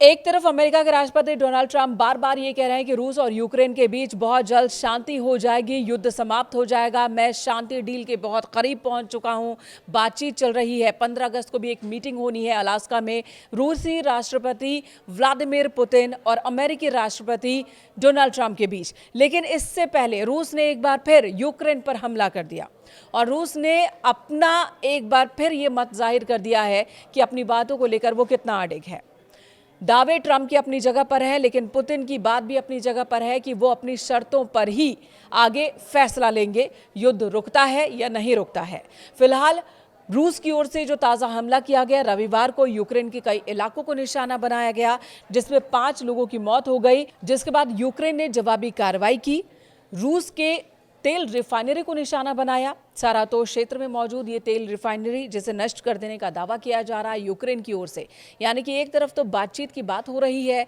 एक तरफ अमेरिका के राष्ट्रपति डोनाल्ड ट्रंप बार बार ये कह रहे हैं कि रूस और यूक्रेन के बीच बहुत जल्द शांति हो जाएगी, युद्ध समाप्त हो जाएगा, मैं शांति डील के बहुत करीब पहुंच चुका हूं, बातचीत चल रही है। 15 अगस्त को भी एक मीटिंग होनी है अलास्का में रूसी राष्ट्रपति व्लादिमीर पुतिन और अमेरिकी राष्ट्रपति डोनाल्ड ट्रंप के बीच। लेकिन इससे पहले रूस ने एक बार फिर यूक्रेन पर हमला कर दिया और रूस ने अपना एक बार फिर ये मत जाहिर कर दिया है कि अपनी बातों को लेकर वो कितना अडिग है। दावे ट्रंप की अपनी जगह पर है, लेकिन पुतिन की बात भी अपनी जगह पर है कि वो अपनी शर्तों पर ही आगे फैसला लेंगे, युद्ध रुकता है या नहीं रुकता है। फिलहाल रूस की ओर से जो ताज़ा हमला किया गया, रविवार को यूक्रेन के कई इलाकों को निशाना बनाया गया, जिसमें 5 लोगों की मौत हो गई, जिसके बाद यूक्रेन ने जवाबी कार्रवाई की, रूस के तेल रिफाइनरी को निशाना बनाया। सारातोव क्षेत्र में मौजूद ये तेल रिफाइनरी जिसे नष्ट कर देने का दावा किया जा रहा है यूक्रेन की ओर से। यानी कि एक तरफ तो बातचीत की बात हो रही है,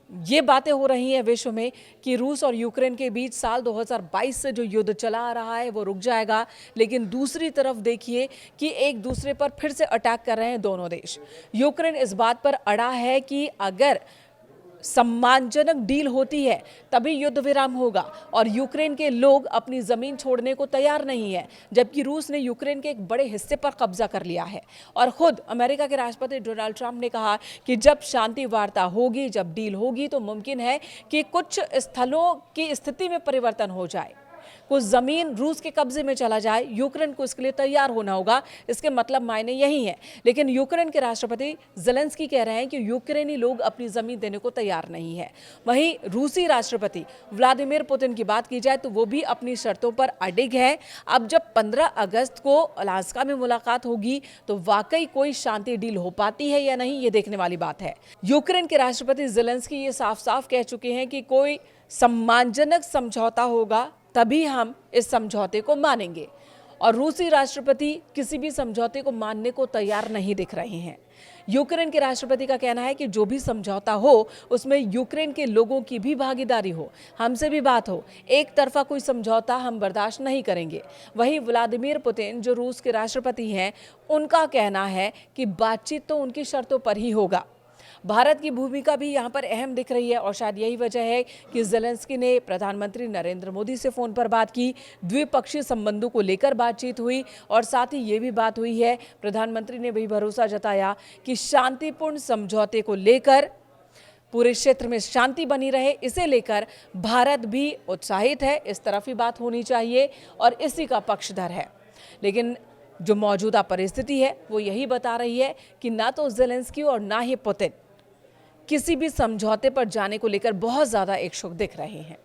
ये बातें हो रही हैं विश्व में कि रूस और यूक्रेन के बीच साल 2022 से जो युद्ध चला आ रहा है वो रुक जाएगा, लेकिन दूसरी तरफ देखिए कि एक दूसरे पर फिर से अटैक कर रहे हैं दोनों देश। यूक्रेन इस बात पर अड़ा है कि अगर सम्मानजनक डील होती है तभी युद्ध विराम होगा, और यूक्रेन के लोग अपनी जमीन छोड़ने को तैयार नहीं है, जबकि रूस ने यूक्रेन के एक बड़े हिस्से पर कब्जा कर लिया है। और खुद अमेरिका के राष्ट्रपति डोनाल्ड ट्रंप ने कहा कि जब शांति वार्ता होगी, जब डील होगी, तो मुमकिन है कि कुछ स्थलों की स्थिति में परिवर्तन हो जाए, कुछ जमीन रूस के कब्जे में चला जाए। यूक्रेन को इसके लिए तैयार होना होगा, इसके मतलब मायने यही है। लेकिन यूक्रेन के राष्ट्रपति ज़ेलेंस्की कह रहे हैं कि यूक्रेनी लोग अपनी जमीन देने को तैयार नहीं है। वहीं रूसी राष्ट्रपति व्लादिमीर पुतिन की बात की जाए तो वो भी अपनी शर्तों पर अडिग है। अब जब 15 अगस्त को अलास्का में मुलाकात होगी तो वाकई कोई शांति डील हो पाती है या नहीं, ये देखने वाली बात है। यूक्रेन के राष्ट्रपति ज़ेलेंस्की ये साफ साफ कह चुके हैं कि कोई सम्मानजनक समझौता होगा तभी हम इस समझौते को मानेंगे, और रूसी राष्ट्रपति किसी भी समझौते को मानने को तैयार नहीं दिख रहे हैं। यूक्रेन के राष्ट्रपति का कहना है कि जो भी समझौता हो उसमें यूक्रेन के लोगों की भी भागीदारी हो, हमसे भी बात हो, एक तरफा कोई समझौता हम बर्दाश्त नहीं करेंगे। वहीं व्लादिमीर पुतिन जो रूस के राष्ट्रपति हैं, उनका कहना है कि बातचीत तो उनकी शर्तों पर ही होगा। भारत की भूमिका भी यहाँ पर अहम दिख रही है, और शायद यही वजह है कि ज़ेलेंस्की ने प्रधानमंत्री नरेंद्र मोदी से फ़ोन पर बात की, द्विपक्षीय संबंधों को लेकर बातचीत हुई, और साथ ही ये भी बात हुई है, प्रधानमंत्री ने भी भरोसा जताया कि शांतिपूर्ण समझौते को लेकर पूरे क्षेत्र में शांति बनी रहे, इसे लेकर भारत भी उत्साहित है। इस तरफ ही बात होनी चाहिए और इसी का पक्षधर है। लेकिन जो मौजूदा परिस्थिति है वो यही बता रही है कि ना तो ज़ेलेंस्की और ना ही पुतिन किसी भी समझौते पर जाने को लेकर बहुत ज़्यादा इच्छुक दिख रहे हैं।